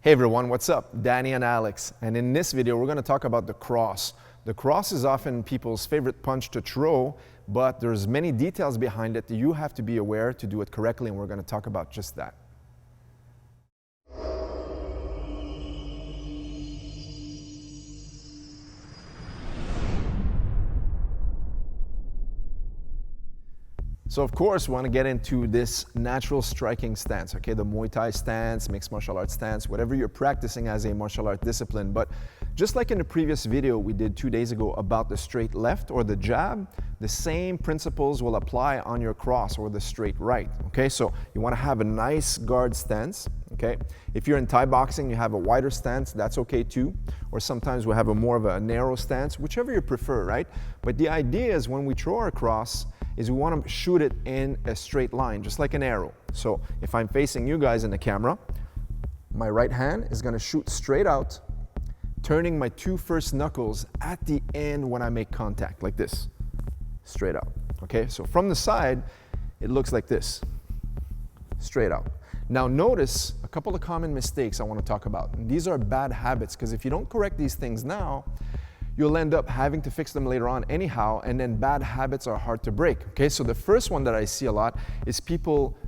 Hey everyone, what's up? Danny and Alex, and in this video we're going to talk about the cross. The cross is often people's favorite punch to throw, but there's many details behind it that you have to be aware to do it correctly, and we're going to talk about just that. So of course, we want to get into this natural striking stance, okay? The Muay Thai stance, mixed martial arts stance, whatever you're practicing as a martial art discipline. But just like in the previous video we did 2 days ago about the straight left or the jab, the same principles will apply on your cross or the straight right, okay? So you want to have a nice guard stance, okay? If you're in Thai boxing, you have a wider stance, that's okay too. Or sometimes we have a more of a narrow stance, whichever you prefer, right? But the idea is when we throw our cross, is we want to shoot it in a straight line, just like an arrow. So if I'm facing you guys in the camera, my right hand is going to shoot straight out, turning my 2 first knuckles at the end when I make contact, like this, straight out. Okay, so from the side, it looks like this, straight out. Now notice a couple of common mistakes I want to talk about. And these are bad habits, because if you don't correct these things now, you'll end up having to fix them later on anyhow, and then bad habits are hard to break, okay? So the first one that I see a lot is people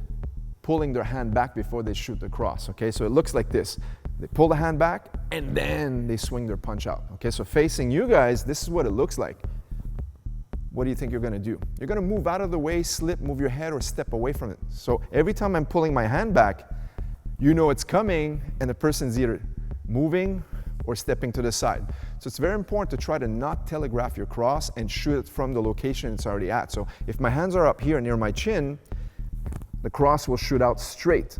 pulling their hand back before they shoot the cross, okay? So it looks like this. They pull the hand back, and then they swing their punch out, okay? So facing you guys, this is what it looks like. What do you think you're gonna do? You're gonna move out of the way, slip, move your head, or step away from it. So every time I'm pulling my hand back, you know it's coming, and the person's either moving or stepping to the side. So it's very important to try to not telegraph your cross and shoot it from the location it's already at. So if my hands are up here near my chin, the cross will shoot out straight,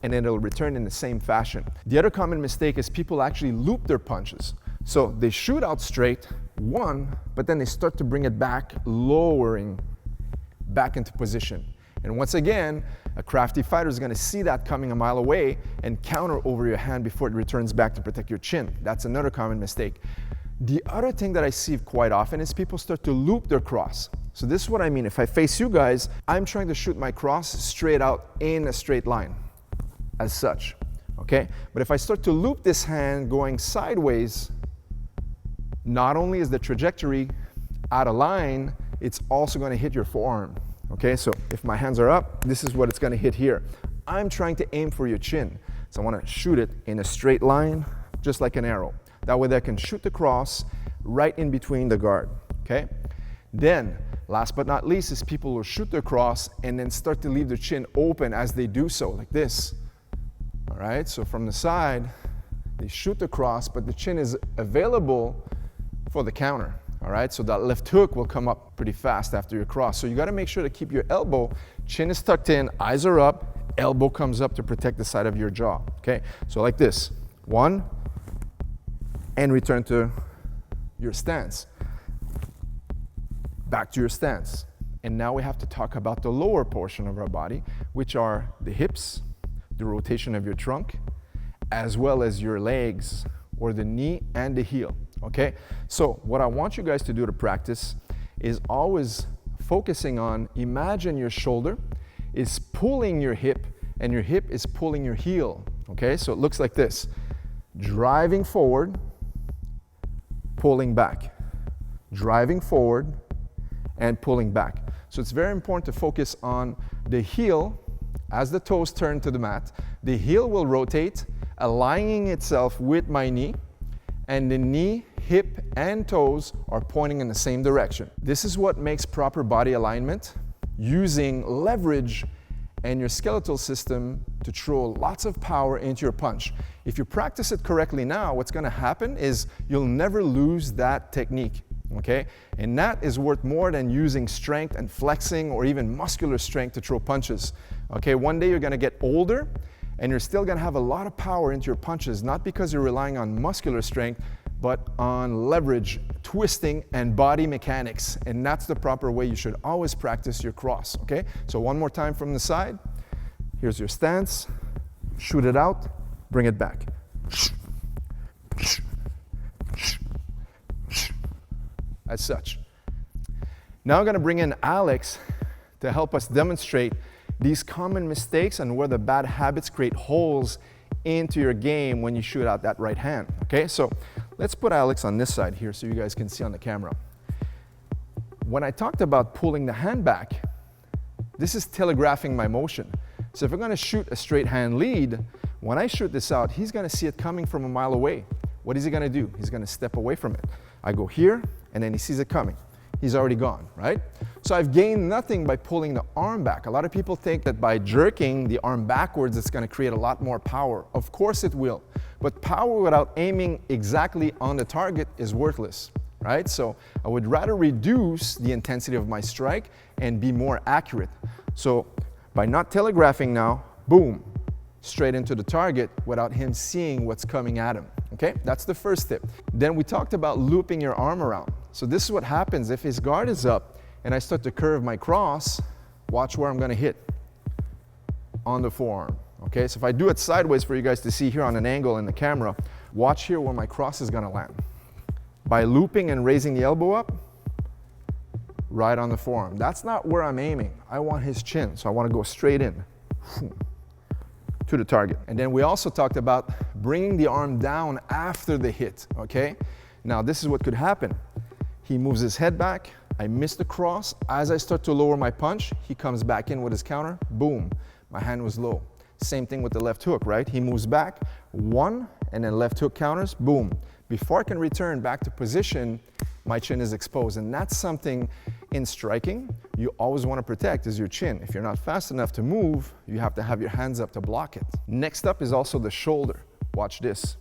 and then it'll return in the same fashion. The other common mistake is people actually loop their punches. So they shoot out straight, one, but then they start to bring it back, lowering back into position. And once again, a crafty fighter is going to see that coming a mile away and counter over your hand before it returns back to protect your chin. That's another common mistake. The other thing that I see quite often is people start to loop their cross. So this is what I mean. If I face you guys, I'm trying to shoot my cross straight out in a straight line, as such, okay? But if I start to loop this hand going sideways, not only is the trajectory out of line, it's also going to hit your forearm. Okay, so if my hands are up, this is what it's going to hit here. I'm trying to aim for your chin. So I want to shoot it in a straight line, just like an arrow. That way I can shoot the cross right in between the guard, okay? Then, last but not least, is people will shoot their cross and then start to leave their chin open as they do so, like this. All right, so from the side, they shoot the cross, but the chin is available for the counter. All right, so that left hook will come up pretty fast after your cross. So you got to make sure to keep your elbow, chin is tucked in, eyes are up, elbow comes up to protect the side of your jaw. Okay, so like this, 1, and return to your stance. Back to your stance. And now we have to talk about the lower portion of our body, which are the hips, the rotation of your trunk, as well as your legs, or the knee and the heel. Okay, so what I want you guys to do to practice is always focusing on, imagine your shoulder is pulling your hip and your hip is pulling your heel. Okay, so it looks like this, driving forward, pulling back, driving forward and pulling back. So it's very important to focus on the heel. As the toes turn to the mat, the heel will rotate, aligning itself with my knee, and the knee, hip, and toes are pointing in the same direction. This is what makes proper body alignment, using leverage and your skeletal system to throw lots of power into your punch. If you practice it correctly now, what's going to happen is you'll never lose that technique, okay? And that is worth more than using strength and flexing or even muscular strength to throw punches, okay? One day you're going to get older, and you're still going to have a lot of power into your punches, not because you're relying on muscular strength, but on leverage, twisting, and body mechanics. And that's the proper way you should always practice your cross, okay? So one more time from the side. Here's your stance. Shoot it out, bring it back. As such. Now I'm going to bring in Alex to help us demonstrate these common mistakes and where the bad habits create holes into your game when you shoot out that right hand, okay? So let's put Alex on this side here so you guys can see on the camera. When I talked about pulling the hand back, this is telegraphing my motion. So if I'm gonna shoot a straight hand lead, when I shoot this out, he's gonna see it coming from a mile away. What is he gonna do? He's gonna step away from it. I go here, and then he sees it coming. He's already gone, right? So I've gained nothing by pulling the arm back. A lot of people think that by jerking the arm backwards, it's gonna create a lot more power. Of course it will, but power without aiming exactly on the target is worthless, right? So I would rather reduce the intensity of my strike and be more accurate. So by not telegraphing now, boom, straight into the target without him seeing what's coming at him, okay? That's the first tip. Then we talked about looping your arm around. So this is what happens if his guard is up and I start to curve my cross, watch where I'm gonna hit on the forearm, okay? So if I do it sideways for you guys to see here on an angle in the camera, watch here where my cross is gonna land. By looping and raising the elbow up, right on the forearm. That's not where I'm aiming. I want his chin, so I wanna go straight in to the target. And then we also talked about bringing the arm down after the hit, okay? Now this is what could happen. He moves his head back, I miss the cross. As I start to lower my punch, he comes back in with his counter, boom, my hand was low. Same thing with the left hook, right? He moves back, one, and then left hook counters, boom. Before I can return back to position, my chin is exposed. And that's something in striking you always want to protect is your chin. If you're not fast enough to move, you have to have your hands up to block it. Next up is also the shoulder. Watch this.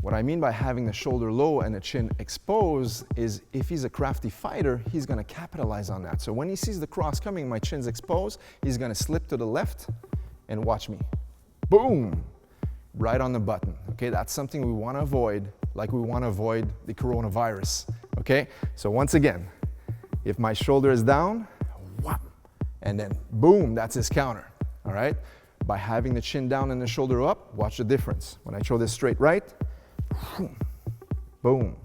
What I mean by having the shoulder low and the chin exposed is if he's a crafty fighter, he's gonna capitalize on that. So when he sees the cross coming, my chin's exposed, he's gonna slip to the left and watch me. Boom! Right on the button, okay? That's something we wanna avoid, like we wanna avoid the coronavirus, okay? So once again, if my shoulder is down, whap, and then boom, that's his counter, all right? By having the chin down and the shoulder up, watch the difference. When I throw this straight right, boom.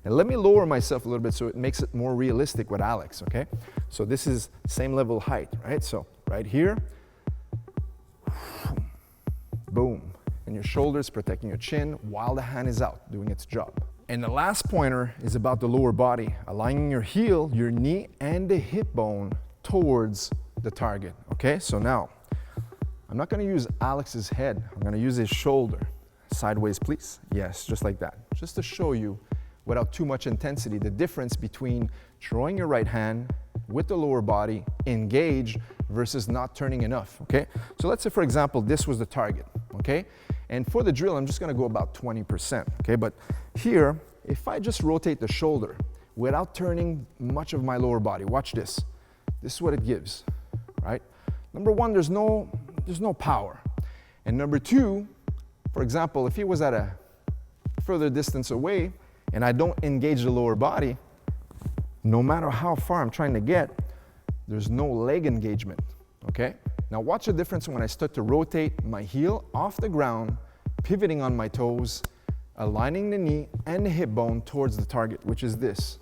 And let me lower myself a little bit so it makes it more realistic with Alex, okay? So this is same level height, right? So right here, boom. And your shoulders protecting your chin while the hand is out, doing its job. And the last pointer is about the lower body, aligning your heel, your knee, and the hip bone towards the target, okay? So now, I'm not gonna use Alex's head, I'm gonna use his shoulder. Sideways, please. Yes, just like that. Just to show you, without too much intensity, the difference between throwing your right hand with the lower body engaged versus not turning enough, okay? So let's say, for example, this was the target, okay? And for the drill, I'm just gonna go about 20%, okay? But here, if I just rotate the shoulder without turning much of my lower body, watch this. This is what it gives, right? Number one, there's no power. And number two, for example, if he was at a further distance away and I don't engage the lower body, no matter how far I'm trying to get, there's no leg engagement, okay? Now watch the difference when I start to rotate my heel off the ground, pivoting on my toes, aligning the knee and the hip bone towards the target, which is this.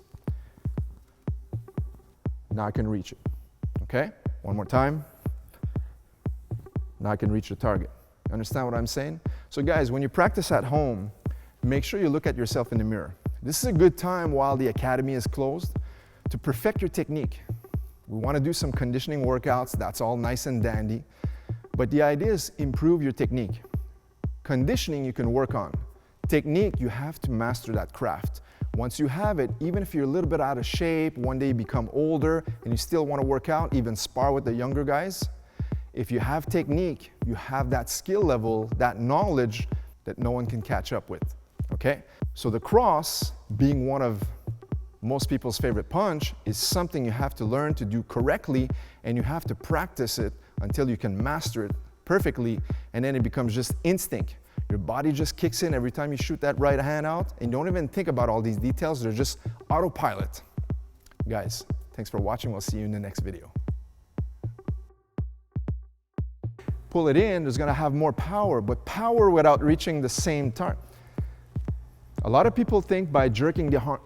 Now I can reach it, okay? One more time. Now I can reach the target. Understand what I'm saying? So guys, when you practice at home, make sure you look at yourself in the mirror. This is a good time while the academy is closed to perfect your technique. We want to do some conditioning workouts, that's all nice and dandy, but the idea is improve your technique. Conditioning you can work on. Technique, you have to master that craft. Once you have it, even if you're a little bit out of shape, one day you become older and you still want to work out, even spar with the younger guys, if you have technique, you have that skill level, that knowledge that no one can catch up with, okay? So the cross, being one of most people's favorite punch, is something you have to learn to do correctly, and you have to practice it until you can master it perfectly, and then it becomes just instinct. Your body just kicks in every time you shoot that right hand out, and you don't even think about all these details, they're just autopilot. Guys, thanks for watching, we'll see you in the next video. Pull it in, there's gonna have more power, but power without reaching the same target. A lot of people think by jerking the arm,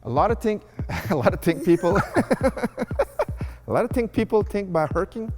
a lot of people think by hurting